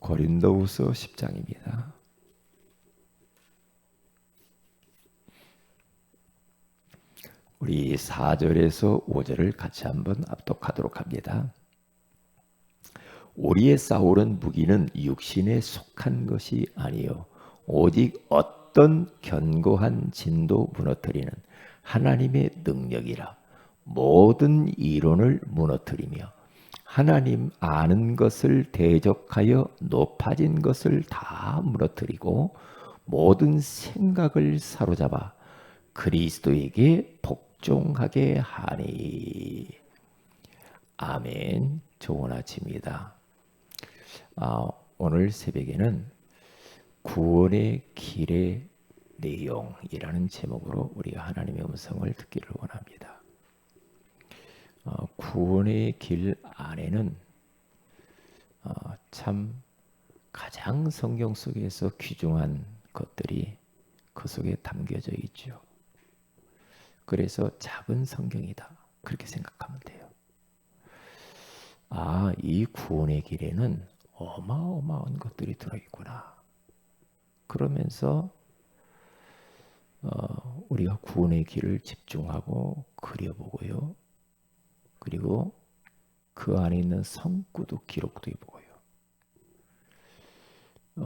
고린도후서 10장입니다. 우리 4절에서 5절을 같이 한번 압독하도록 합니다. 우리의 싸우는 무기는 육신에 속한 것이 아니요 오직 어떤 견고한 진도 무너뜨리는 하나님의 능력이라. 모든 이론을 무너뜨리며 하나님 아는 것을 대적하여 높아진 것을 다 무너뜨리고 모든 생각을 사로잡아 그리스도에게 복종하게 하니. 아멘. 좋은 아침입니다. 오늘 새벽에는 구원의 길의 내용이라는 제목으로 우리가 하나님의 음성을 듣기를 원합니다. 구원의 길 안에는 참 가장 성경 속에서 귀중한 것들이 그 속에 담겨져 있죠. 그래서 작은 성경이다 그렇게 생각하면 돼요. 이 구원의 길에는 어마어마한 것들이 들어있구나. 그러면서 우리가 구원의 길을 집중하고 그려보고요. 그리고 그 안에 있는 성구도 기록도 해보고요.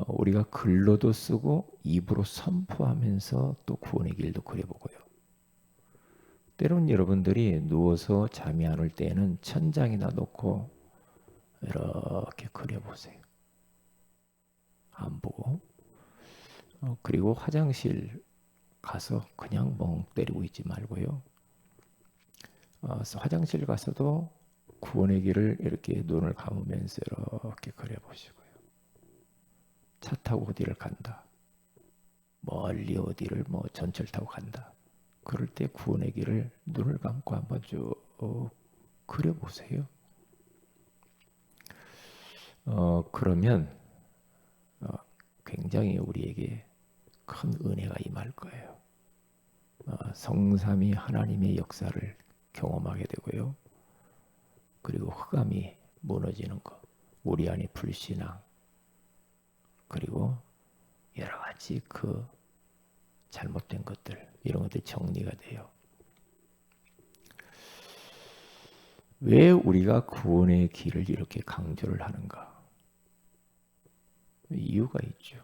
우리가 글로도 쓰고 입으로 선포하면서 또 구원의 길도 그려보고요. 때론 여러분들이 누워서 잠이 안 올 때에는 천장에다 놓고 이렇게 그려보세요. 안 보고. 그리고 화장실 가서 그냥 멍 때리고 있지 말고요. 화장실 가서도 구원의 길을 이렇게 눈을 감으면서 이렇게 그려보시고요. 차 타고 어디를 간다. 멀리 어디를 전철 타고 간다. 그럴 때 구원의 길을 눈을 감고 한번 쭉 그려보세요. 그러면 굉장히 우리에게 큰 은혜가 임할 거예요. 성삼위 하나님의 역사를 경험하게 되고요. 그리고 흑암이 무너지는 것, 우리 안에 불신앙, 그리고 여러 가지 그 잘못된 것들, 이런 것들이 정리가 돼요. 왜 우리가 구원의 길을 이렇게 강조를 하는가? 이유가 있죠.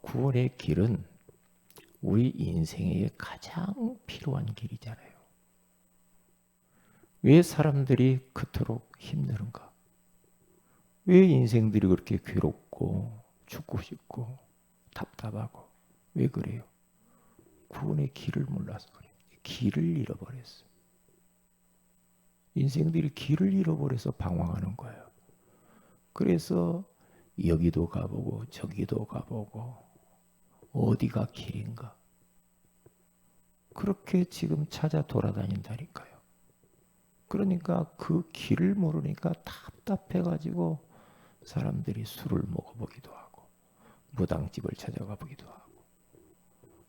구원의 길은 우리 인생에 가장 필요한 길이잖아요. 왜 사람들이 그토록 힘드는가? 왜 인생들이 그렇게 괴롭고 죽고 싶고 답답하고 왜 그래요? 구원의 길을 몰라서 그래요. 길을 잃어버렸어요. 인생들이 길을 잃어버려서 방황하는 거예요. 그래서 여기도 가보고 저기도 가보고 어디가 길인가? 그렇게 지금 찾아 돌아다닌다니까요. 그러니까 그 길을 모르니까 답답해가지고 사람들이 술을 먹어보기도 하고 무당집을 찾아가 보기도 하고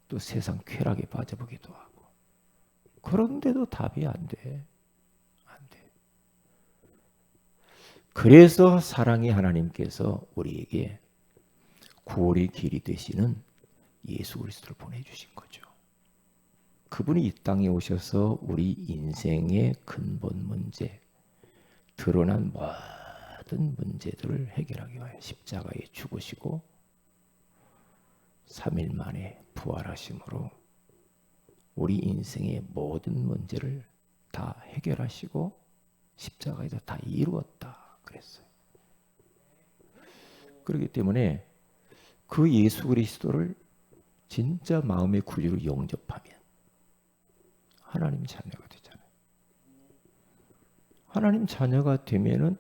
또 세상 쾌락에 빠져보기도 하고 그런데도 답이 안 돼. 안 돼. 그래서 사랑의 하나님께서 우리에게 구원의 길이 되시는 예수 그리스도를 보내주신 거죠. 그분이 이 땅에 오셔서 우리 인생의 근본 문제, 드러난 모든 문제들을 해결하기 위하여 십자가에 죽으시고 3일 만에 부활하심으로 우리 인생의 모든 문제를 다 해결하시고 십자가에서 다 이루었다 그랬어요. 그렇기 때문에 그 예수 그리스도를 진짜 마음의 구주로 영접하면 하나님 자녀가 되잖아요. 하나님 자녀가 되면은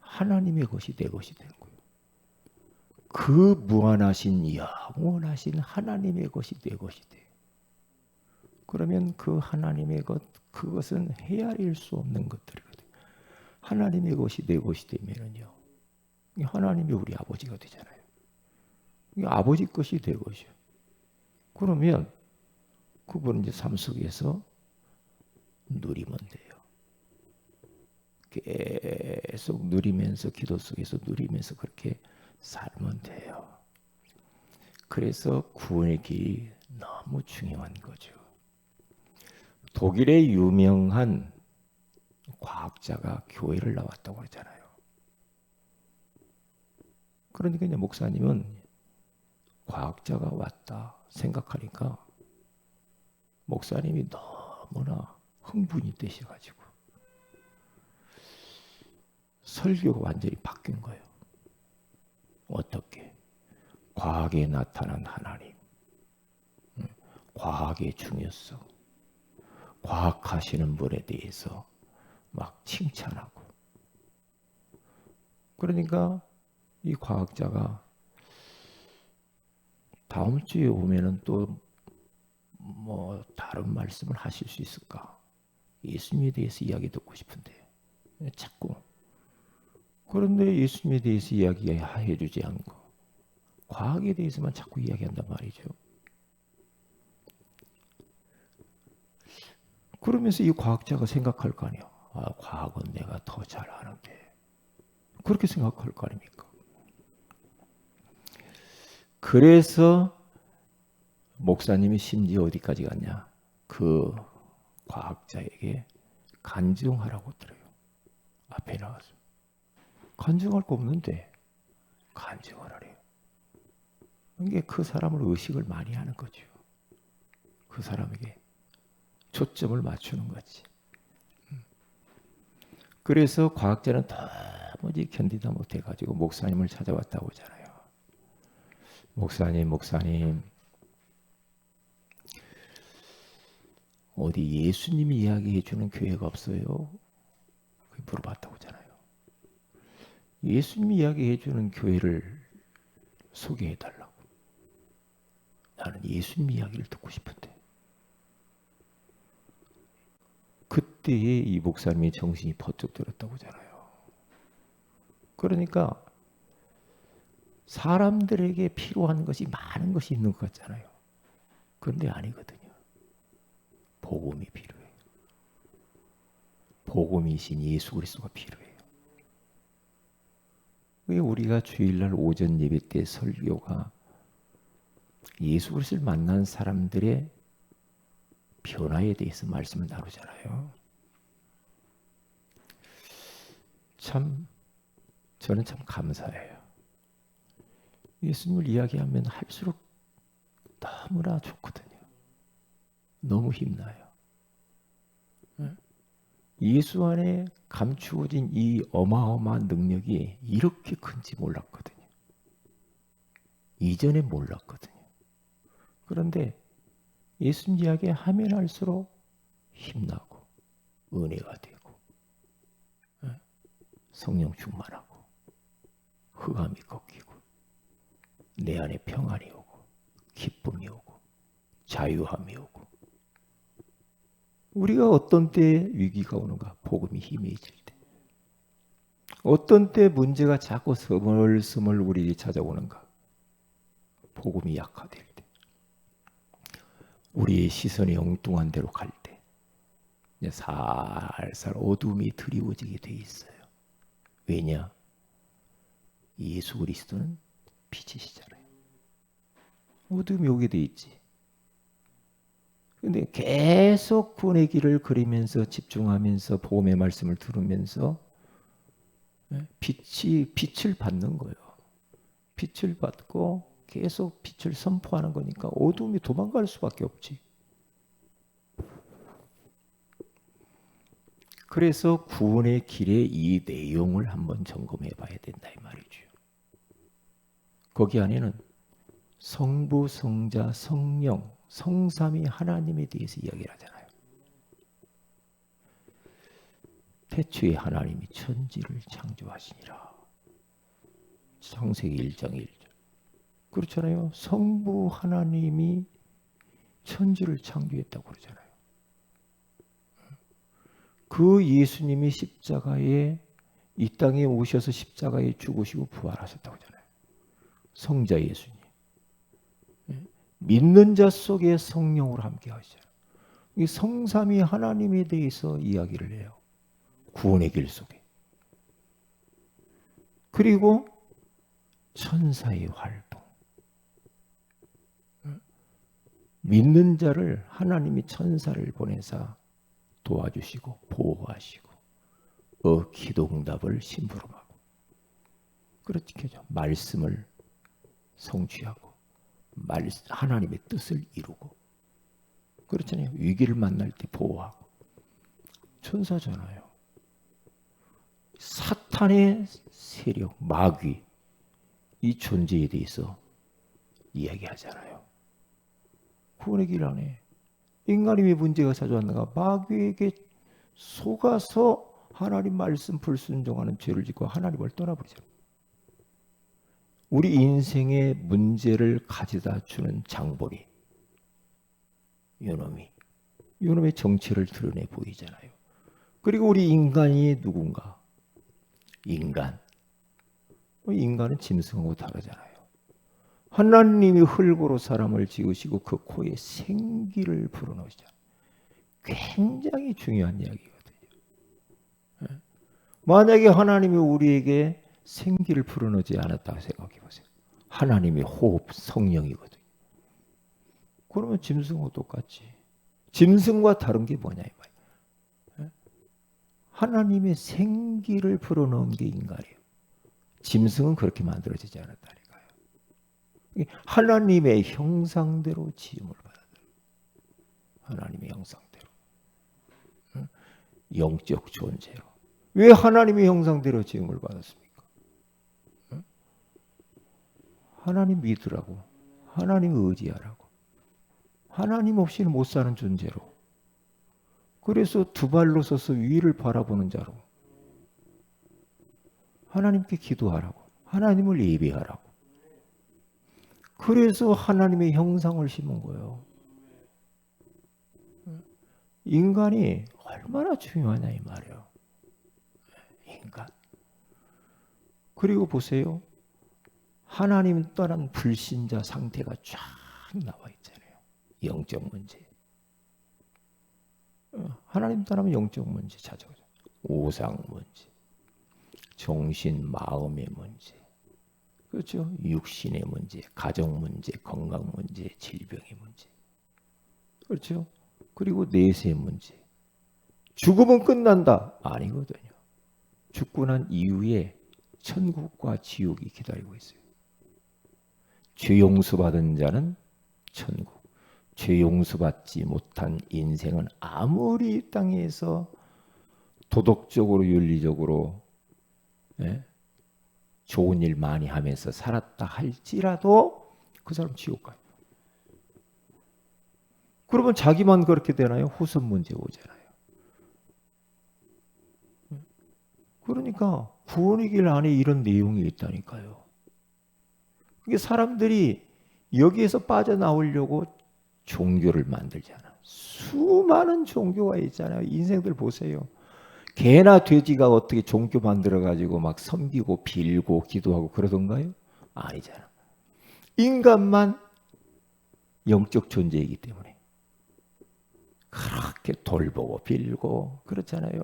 하나님의 것이 내 것이 되는 거예요. 그 무한하신 영원하신 하나님의 것이 내 것이 돼. 그러면 그 하나님의 것, 그것은 헤아릴 수 없는 것들이거든요. 하나님의 것이 내 것이 되면은요, 하나님이 우리 아버지가 되잖아요. 아버지 것이 내 것이요. 그러면 그분은 이제 삶 속에서 누리면 돼요. 계속 누리면서 기도 속에서 누리면서 그렇게 살면 돼요. 그래서 구원의 길이 너무 중요한 거죠. 독일의 유명한 과학자가 교회를 나왔다고 그러잖아요. 그러니까 이제 목사님은 과학자가 왔다 생각하니까 목사님이 너무나 흥분이 되셔가지고 설교가 완전히 바뀐 거예요. 어떻게? 과학에 나타난 하나님, 과학의 중요성, 과학하시는 분에 대해서 막 칭찬하고. 그러니까 이 과학자가 다음 주에 오면은 또 뭐 다른 말씀을 하실 수 있을까? 예수님에 대해서 이야기 듣고 싶은데 자꾸. 그런데 예수님에 대해서 이야기해 주지 않고 과학에 대해서만 자꾸 이야기한단 말이죠. 그러면서 이 과학자가 생각할 거 아니에요. 아, 과학은 내가 더 잘 아는데. 그렇게 생각할 거 아닙니까? 그래서 목사님이 심지어 어디까지 갔냐? 그 과학자에게 간증하라고 들어요. 앞에 나와서. 간증할 거 없는데 간증을 하래요. 이게 그 사람을 의식을 많이 하는 거죠. 그 사람에게 초점을 맞추는 거지. 그래서 과학자는 도무지 견디다 못해가지고 목사님을 찾아왔다고 하잖아요. 목사님, 어디 예수님이 이야기해 주는 교회가 없어요? 물어봤다고 하잖아요. 예수님이 이야기해 주는 교회를 소개해 달라고. 나는 예수님 이야기를 듣고 싶은데. 그때에 이 목사님이 정신이 번쩍 들었다고 하잖아요. 그러니까 사람들에게 필요한 것이 많은 것이 있는 것 같잖아요. 그런데 아니거든요. 복음이 필요해요. 복음이신 예수 그리스도가 필요해요. 왜 우리가 주일날 오전 예배 때 설교가 예수 그리스도를 만난 사람들의 변화에 대해서 말씀을 나누잖아요. 저는 참 감사해요. 예수님을 이야기하면 할수록 너무나 좋거든요. 너무 힘나요. 예수 안에 감추어진 이 어마어마한 능력이 이렇게 큰지 몰랐거든요. 이전에 몰랐거든요. 그런데 예수님 이야기 하면 할수록 힘나고 은혜가 되고 성령 충만하고 흑암이 꺾이고 내 안에 평안이 오고 기쁨이 오고 자유함이 오고. 우리가 어떤 때 위기가 오는가? 복음이 희미해질 때. 어떤 때 문제가 자꾸 스멀스멀 우리에게 찾아오는가? 복음이 약화될 때. 우리의 시선이 엉뚱한 데로 갈 때. 이제 살살 어둠이 드리워지게 돼 있어요. 왜냐? 예수 그리스도는 빛이시잖아요. 어둠이 오게 돼 있지. 근데 계속 구원의 길을 그리면서 집중하면서 복음의 말씀을 들으면서 빛을 받는 거예요. 빛을 받고 계속 빛을 선포하는 거니까 어둠이 도망갈 수밖에 없지. 그래서 구원의 길의 이 내용을 한번 점검해 봐야 된다 이 말이죠. 거기 안에는 성부, 성자, 성령, 성삼위 하나님에 대해서 이야기를 하잖아요. 태초에 하나님이 천지를 창조하시니라. 창세기 1장 1절. 그렇잖아요. 성부 하나님이 천지를 창조했다고 그러잖아요. 그 예수님이 십자가에 이 땅에 오셔서 십자가에 죽으시고 부활하셨다고 하잖아요. 성자 예수님. 믿는 자 속에 성령으로 함께 하시잖아요. 이 성삼위 하나님에 대해서 이야기를 해요. 구원의 길 속에. 그리고 천사의 활동. 믿는 자를 하나님이 천사를 보내사 도와주시고 보호하시고 기도 응답을 심부름하고 그렇게 하죠. 말씀을 성취하고 하나님의 뜻을 이루고 그렇잖아요. 위기를 만날 때 보호하고 천사잖아요. 사탄의 세력, 마귀 이 존재에 대해서 이야기하잖아요. 구원의 길 안에 인간이 왜 문제가 찾아왔는가? 마귀에게 속아서 하나님 말씀 불순종하는 죄를 짓고 하나님을 떠나버리잖아요. 우리 인생의 문제를 가져다 주는 장본이 요놈의 정체를 드러내 보이잖아요. 그리고 우리 인간이 누군가? 인간은 짐승하고 다르잖아요. 하나님이 흙으로 사람을 지으시고 그 코에 생기를 불어넣으시잖아요. 굉장히 중요한 이야기거든요. 만약에 하나님이 우리에게 생기를 불어넣지 않았다고 생각해 보세요. 하나님의 호흡, 성령이거든요. 그러면 짐승하고 똑같지. 짐승과 다른 게 뭐냐 이거예요. 하나님의 생기를 불어넣은 게 인간이에요. 짐승은 그렇게 만들어지지 않았다니까요. 하나님의 형상대로 지음을 받았어요. 하나님의 형상대로. 영적 존재로. 왜 하나님의 형상대로 지음을 받았습니까? 하나님 믿으라고. 하나님 의지하라고. 하나님 없이는 못 사는 존재로. 그래서 두 발로 서서 위를 바라보는 자로. 하나님께 기도하라고. 하나님을 예배하라고. 그래서 하나님의 형상을 심은 거예요. 인간이 얼마나 중요하냐 이 말이에요. 인간. 그리고 보세요. 하나님 떠난 불신자 상태가 쫙 나와 있잖아요. 영적 문제. 하나님 떠나면 영적 문제 찾아오죠. 오상 문제. 정신, 마음의 문제. 그렇죠? 육신의 문제, 가정 문제, 건강 문제, 질병의 문제. 그렇죠? 그리고 내세 문제. 죽으면 끝난다. 아니거든요. 죽고 난 이후에 천국과 지옥이 기다리고 있어요. 죄 용서받은 자는 천국. 죄 용서받지 못한 인생은 아무리 땅에서 도덕적으로 윤리적으로 좋은 일 많이 하면서 살았다 할지라도 그 사람 지옥 가요. 그러면 자기만 그렇게 되나요? 후손 문제 오잖아요. 그러니까 구원의 길 안에 이런 내용이 있다니까요. 이게 사람들이 여기에서 빠져나오려고 종교를 만들잖아. 수많은 종교가 있잖아요. 인생들 보세요. 개나 돼지가 어떻게 종교 만들어가지고 막 섬기고 빌고 기도하고 그러던가요? 아니잖아. 인간만 영적 존재이기 때문에 그렇게 돌보고 빌고 그렇잖아요.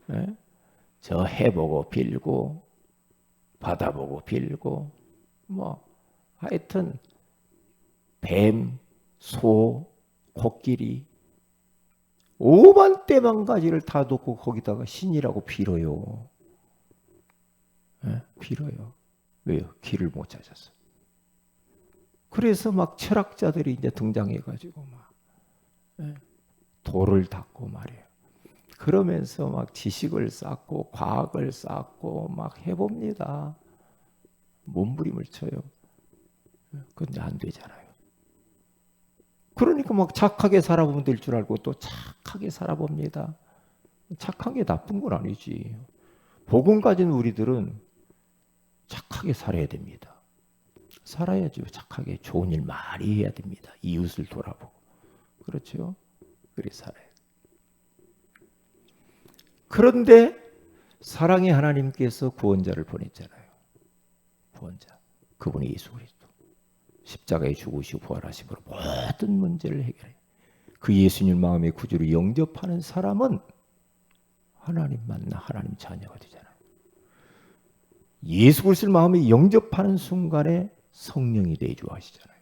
네? 저 해보고 빌고 받아보고 빌고 뭐 하여튼 뱀, 소, 코끼리 5만 대만 가지를 다 놓고 거기다가 신이라고 빌어요. 네? 빌어요. 왜요? 길을 못 찾았어. 그래서 막 철학자들이 이제 등장해가지고 막 돌을 닦고 말이에요. 그러면서 막 지식을 쌓고 과학을 쌓고 막 해봅니다. 몸부림을 쳐요. 근데 안 되잖아요. 그러니까 막 착하게 살아보면 될 줄 알고 또 착하게 살아봅니다. 착한 게 나쁜 건 아니지. 복음 가진 우리들은 착하게 살아야 됩니다. 살아야죠. 착하게 좋은 일 많이 해야 됩니다. 이웃을 돌아보고. 그렇죠? 그래 살아야 돼. 그런데 사랑의 하나님께서 구원자를 보냈잖아요. 구원자. 그분이 예수 그리스도. 십자가에 죽으시고 부활하심으로 모든 문제를 해결해요. 그 예수님 마음의 구주를 영접하는 사람은 하나님 만나 하나님 자녀가 되잖아요. 예수 그리스도를 마음에 영접하는 순간에 성령이 내주하시잖아요.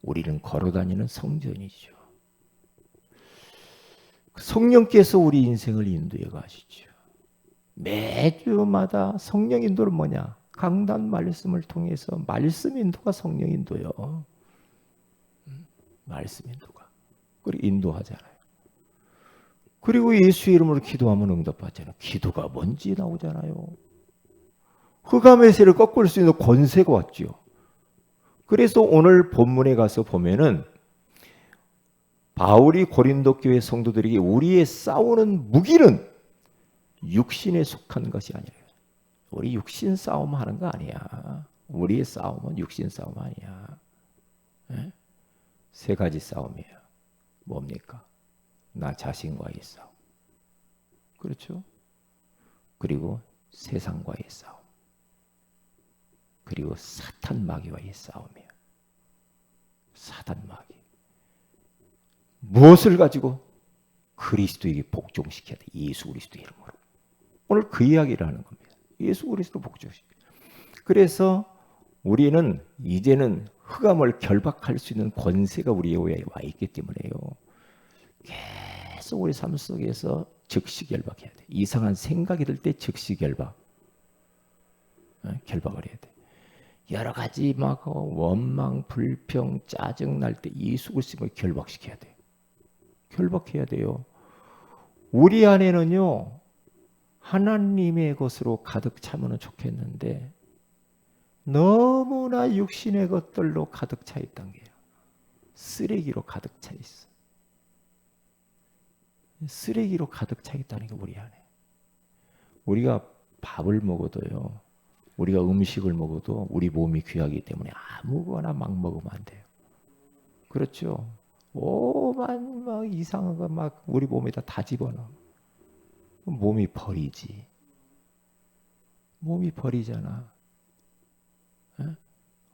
우리는 걸어다니는 성전이죠. 성령께서 우리 인생을 인도해 가시죠. 매주마다 성령 인도는 뭐냐? 강단 말씀을 통해서 말씀 인도가 성령 인도요. 말씀 인도가. 그리고 인도하잖아요. 그리고 예수 이름으로 기도하면 응답받잖아요. 기도가 뭔지 나오잖아요. 흑암의 세를 꺾을 수 있는 권세가 왔죠. 그래서 오늘 본문에 가서 보면은 바울이 고린도 교회 성도들에게 우리의 싸우는 무기는 육신에 속한 것이 아니라 우리 육신 싸움 하는 거 아니야. 우리의 싸움은 육신 싸움 아니야. 네? 세 가지 싸움이에요. 뭡니까? 나 자신과의 싸움. 그렇죠? 그리고 세상과의 싸움. 그리고 사탄 마귀와의 싸움이에요. 사탄 마귀. 무엇을 가지고? 그리스도에게 복종시켜야 돼. 예수 그리스도 이름으로. 오늘 그 이야기를 하는 겁니다. 예수 그리스도 복종시켜. 그래서 우리는 이제는 흑암을 결박할 수 있는 권세가 우리에 와 있기 때문에요. 계속 우리 삶 속에서 즉시 결박해야 돼. 이상한 생각이 들 때 즉시 결박을 해야 돼. 여러 가지 막 원망, 불평, 짜증 날 때 예수 그리스도를 결박시켜야 돼. 결박해야 돼요. 우리 안에는요. 하나님의 것으로 가득 차면 좋겠는데 너무나 육신의 것들로 가득 차 있단 게요. 쓰레기로 가득 차 있어. 쓰레기로 가득 차 있다는 게 우리 안에. 우리가 밥을 먹어도요. 우리가 음식을 먹어도 우리 몸이 귀하기 때문에 아무거나 막 먹으면 안 돼요. 그렇죠? 오만 막 이상한 거 막 우리 몸에다 다 집어넣어. 몸이 버리지. 몸이 버리잖아. 에?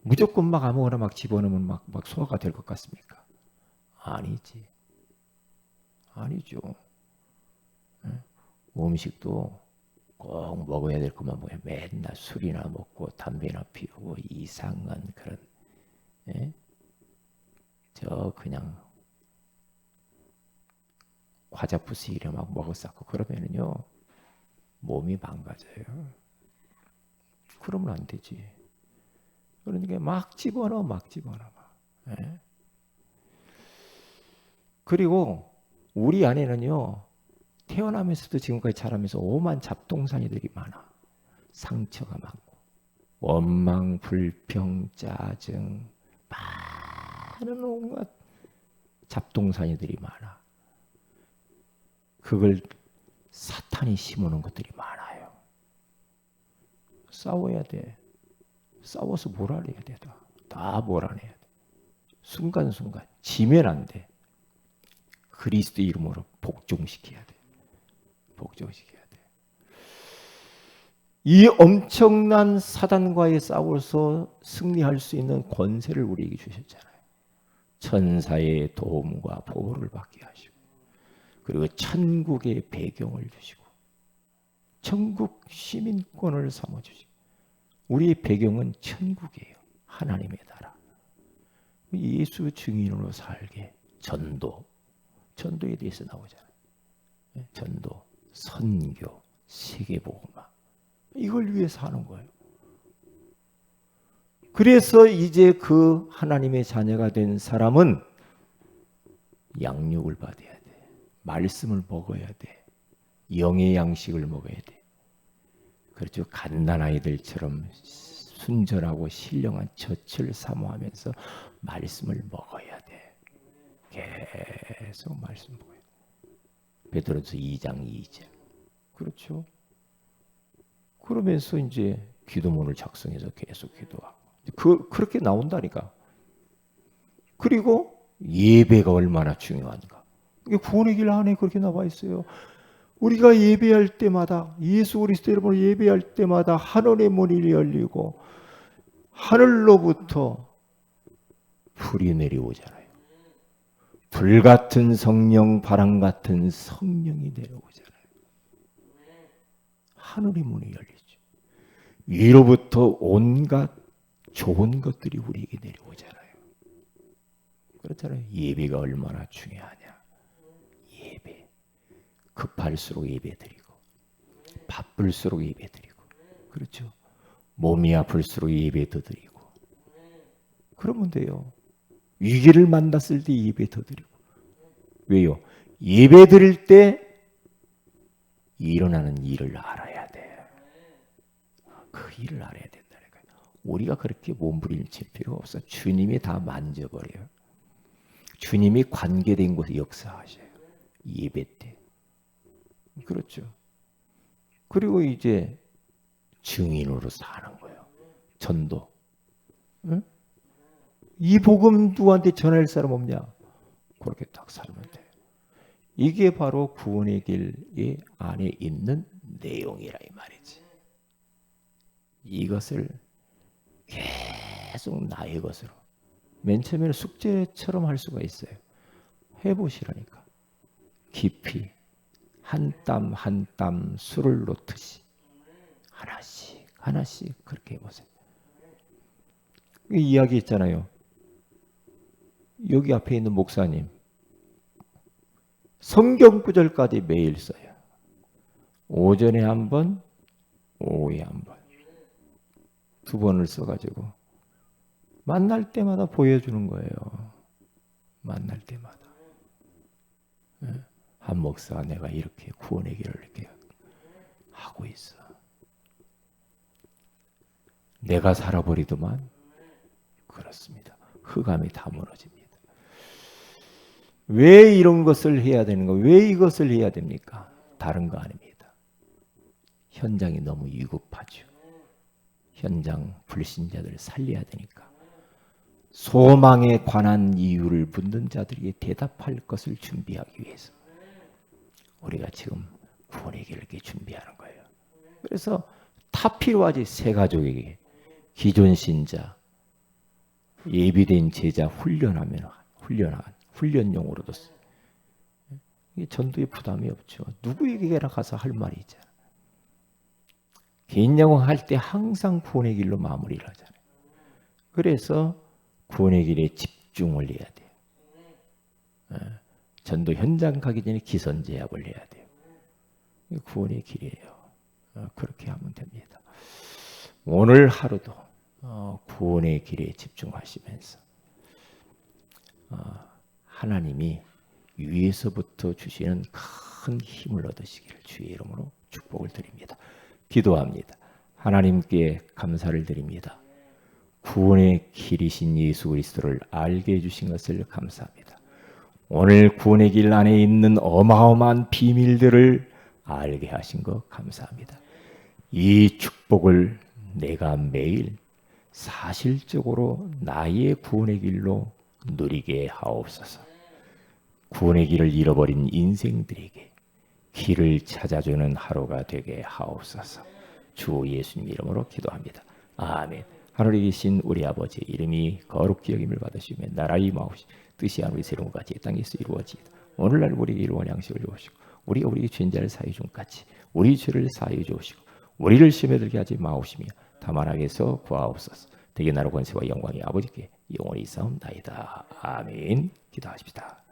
무조건 막 아무거나 막 집어넣으면 막 소화가 될 것 같습니까? 아니지. 아니죠. 에? 음식도 꼭 먹어야 될 것만 뭐야. 맨날 술이나 먹고 담배나 피우고 이상한 그런 저 그냥 과자 부스러기 막 먹었었고 그러면은요 몸이 망가져요. 그러면 안 되지. 그러니까 막 집어넣어. 그리고 우리 안에는요 태어나면서도 지금까지 자라면서 오만 잡동사니들이 많아. 상처가 많고 원망, 불평, 짜증 많은 온갖 잡동사니들이 많아. 그걸 사탄이 심어놓은 것들이 많아요. 싸워야 돼. 싸워서 몰아내야 돼. 다 몰아내야 돼. 순간순간 지면 안 돼. 그리스도 이름으로 복종시켜야 돼. 복종시켜야 돼. 이 엄청난 사단과의 싸워서 승리할 수 있는 권세를 우리에게 주셨잖아요. 천사의 도움과 보호를 받게 하시고 그리고 천국의 배경을 주시고 천국 시민권을 삼아주시고 우리의 배경은 천국이에요. 하나님의 나라. 예수 증인으로 살게 전도에 대해서 나오잖아요. 전도, 선교, 세계복음화 이걸 위해서 하는 거예요. 그래서 이제 그 하나님의 자녀가 된 사람은 양육을 받아야 돼. 말씀을 먹어야 돼. 영의 양식을 먹어야 돼. 그렇죠. 갓난아이들처럼 순전하고 신령한 젖을 사모하면서 말씀을 먹어야 돼. 계속 말씀 먹어야 돼. 베드로서 2장 2절. 그렇죠. 그러면서 이제 기도문을 작성해서 계속 기도하고. 그렇게 나온다니까. 그리고 예배가 얼마나 중요한가. 이게 구원의 길 안에 그렇게 나와 있어요. 우리가 예배할 때마다 예수 그리스도 이름으로 예배할 때마다 하늘의 문이 열리고 하늘로부터 불이 내려오잖아요. 불 같은 성령, 바람 같은 성령이 내려오잖아요. 하늘의 문이 열리죠. 위로부터 온갖 좋은 것들이 우리에게 내려오잖아요. 그렇잖아요. 예배가 얼마나 중요하냐. 예배. 급할수록 예배 드리고, 바쁠수록 예배 드리고, 그렇죠. 몸이 아플수록 예배 더 드리고, 그러면 돼요. 위기를 만났을 때 예배 더 드리고. 왜요? 예배 드릴 때 일어나는 일을 알아야 돼. 그 일을 알아야 된다는 거예요. 우리가 그렇게 몸부림칠 필요가 없어. 주님이 다 만져버려요. 주님이 관계된 곳에 역사하셔요. 예배 때. 그렇죠. 그리고 이제 증인으로 사는 거예요. 전도. 응? 이 복음 누구한테 전할 사람 없냐? 그렇게 딱 살면 돼요. 이게 바로 구원의 길 안에 있는 내용이라 이 말이지. 이것을 계속 나의 것으로. 맨 처음에는 숙제처럼 할 수가 있어요. 해보시라니까. 깊이 한 땀 한 땀 술을 놓듯이 하나씩 하나씩 그렇게 해보세요. 이야기 있잖아요. 여기 앞에 있는 목사님 성경 구절까지 매일 써요. 오전에 한 번, 오후에 한 번. 2번을 써가지고 만날 때마다 보여주는 거예요. 만날 때마다. 한 목사가 내가 이렇게 구원의 길을 이렇게 하고 있어. 내가 살아버리더만 그렇습니다. 흑암이 다 무너집니다. 왜 이런 것을 해야 되는가? 왜 이것을 해야 됩니까? 다른 거 아닙니다. 현장이 너무 위급하죠. 현장 불신자들을 살려야 되니까. 소망에 관한 이유를 묻는 자들에게 대답할 것을 준비하기 위해서 우리가 지금 구원의 길을 이렇게 준비하는 거예요. 그래서 다 필요하지. 새 가족에게 기존 신자 예비된 제자 훈련하면 훈련용으로도 전도에 부담이 없죠. 누구에게나 가서 할 말이 있잖아요. 개인 양호할 때 항상 구원의 길로 마무리를 하잖아요. 그래서 구원의 길에 집중을 해야 돼요. 전도 현장 가기 전에 기선제압을 해야 돼요. 구원의 길이에요. 그렇게 하면 됩니다. 오늘 하루도 구원의 길에 집중하시면서 하나님이 위에서부터 주시는 큰 힘을 얻으시기를 주의 이름으로 축복을 드립니다. 기도합니다. 하나님께 감사를 드립니다. 구원의 길이신 예수 그리스도를 알게 해주신 것을 감사합니다. 오늘 구원의 길 안에 있는 어마어마한 비밀들을 알게 하신 것 감사합니다. 이 축복을 내가 매일 사실적으로 나의 구원의 길로 누리게 하옵소서. 구원의 길을 잃어버린 인생들에게 길을 찾아주는 하루가 되게 하옵소서. 주 예수님 이름으로 기도합니다. 아멘. 하늘에 계신 우리 아버지 이름이 거룩히 여김을 받으시며 나라의 임하옵시 뜻이 하늘의 새로운 같이 이 땅에서 이루어지이다. 오늘날 우리에게 일용할 양식을 주옵시고 우리가 우리에게 죄인자를 사하여 준 같이 우리 죄를 사하여 주옵시고 우리를 시험에 들게 하지 마옵시며 다만 악에서 구하옵소서. 대개 나라 권세와 영광이 아버지께 영원히 있사옵나이다. 아멘. 기도하십시다.